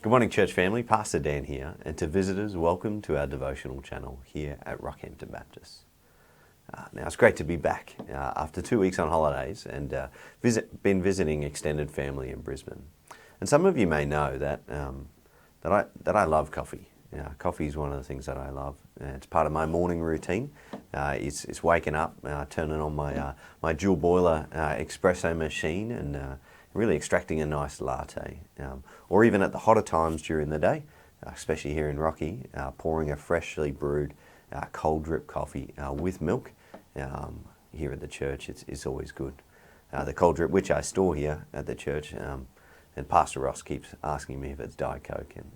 Good morning, church family. Pastor Dan here, and to visitors, welcome to our devotional channel here at Rockhampton Baptist. Now, it's great to be back after 2 weeks on holidays and been visiting extended family in Brisbane. And some of you may know that I love coffee. Coffee is one of the things that I love. It's part of my morning routine. It's waking up, turning on my dual boiler espresso machine and really extracting a nice latte. Or even at the hotter times during the day, especially here in Rocky, pouring a freshly brewed cold drip coffee with milk here at the church. It's always good. The cold drip, which I store here at the church, and Pastor Ross keeps asking me if it's Diet Coke, and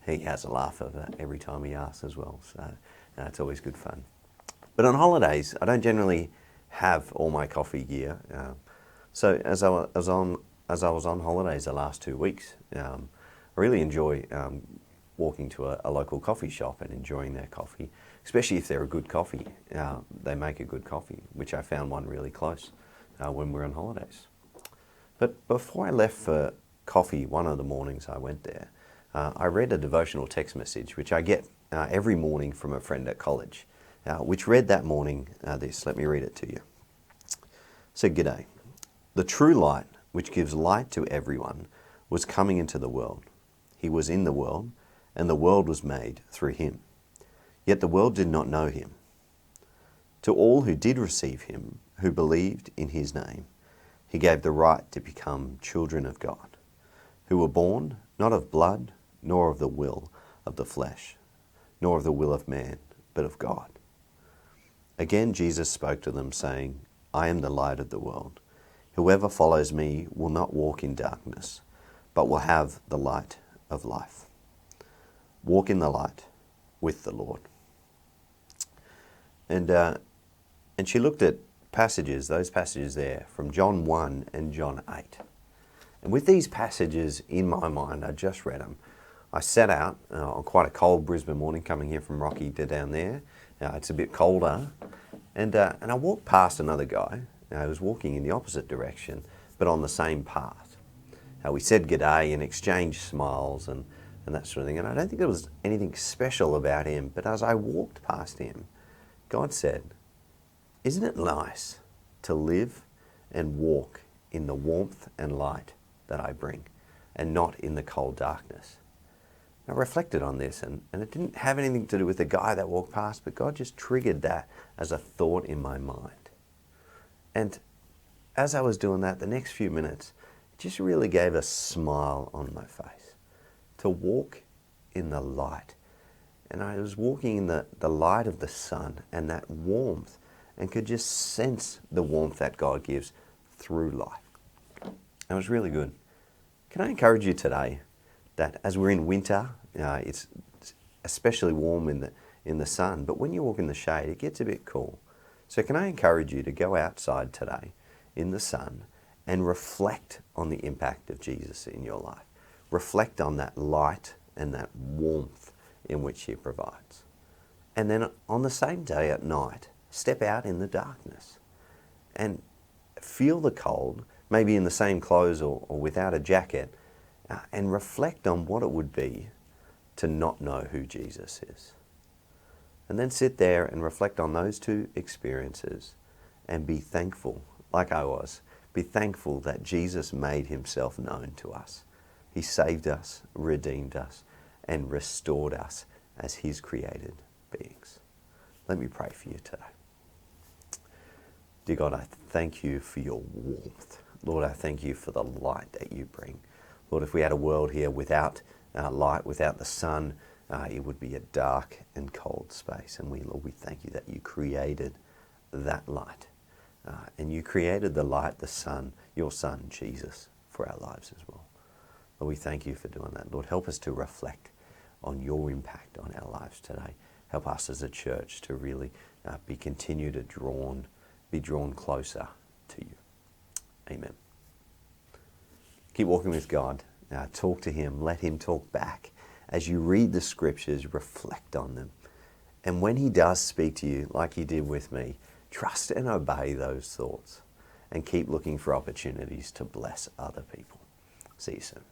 he has a laugh of it every time he asks as well. So it's always good fun. But on holidays, I don't generally have all my coffee gear. So as I was on holidays the last 2 weeks, I really enjoy walking to a local coffee shop and enjoying their coffee, especially if they're a good coffee. They make a good coffee, which I found one really close when we were on holidays. But before I left for coffee one of the mornings I went there, I read a devotional text message, which I get every morning from a friend at college, which read that morning this. Let me read it to you. It said, "G'day. The true light, which gives light to everyone, was coming into the world. He was in the world, and the world was made through him. Yet the world did not know him. To all who did receive him, who believed in his name, he gave the right to become children of God, who were born not of blood, nor of the will of the flesh, nor of the will of man, but of God." Again Jesus spoke to them, saying, "I am the light of the world. Whoever follows me will not walk in darkness, but will have the light of life." Walk in the light with the Lord. And she looked at those passages there from John 1 and John 8. And with these passages in my mind, I just read them. I set out on quite a cold Brisbane morning, coming here from Rocky to down there. It's a bit colder. And I walked past another guy. He was walking in the opposite direction, but on the same path. We said g'day and exchanged smiles and that sort of thing. And I don't think there was anything special about him. But as I walked past him, God said, "Isn't it nice to live and walk in the warmth and light that I bring, and not in the cold darkness?" I reflected on this, and it didn't have anything to do with the guy that walked past, but God just triggered that as a thought in my mind. And as I was doing that, the next few minutes, it just really gave a smile on my face to walk in the light. And I was walking in the light of the sun and that warmth, and could just sense the warmth that God gives through life. It was really good. Can I encourage you today that as we're in winter, it's especially warm in the sun, but when you walk in the shade, it gets a bit cool. So can I encourage you to go outside today in the sun and reflect on the impact of Jesus in your life. Reflect on that light and that warmth in which he provides. And then on the same day at night, step out in the darkness and feel the cold, maybe in the same clothes or without a jacket, and reflect on what it would be to not know who Jesus is. And then sit there and reflect on those two experiences and be thankful, like I was. Be thankful that Jesus made himself known to us. He saved us, redeemed us, and restored us as his created beings. Let me pray for you today. Dear God, I thank you for your warmth. Lord, I thank you for the light that you bring. Lord, if we had a world here without light, without the sun, it would be a dark and cold space. And Lord, we thank you that you created that light. And you created the light, the sun, your son, Jesus, for our lives as well. Lord, we thank you for doing that. Lord, help us to reflect on your impact on our lives today. Help us as a church to really be drawn closer to you. Amen. Keep walking with God. Talk to him. Let him talk back. As you read the scriptures, reflect on them. And when he does speak to you, like he did with me, trust and obey those thoughts. And keep looking for opportunities to bless other people. See you soon.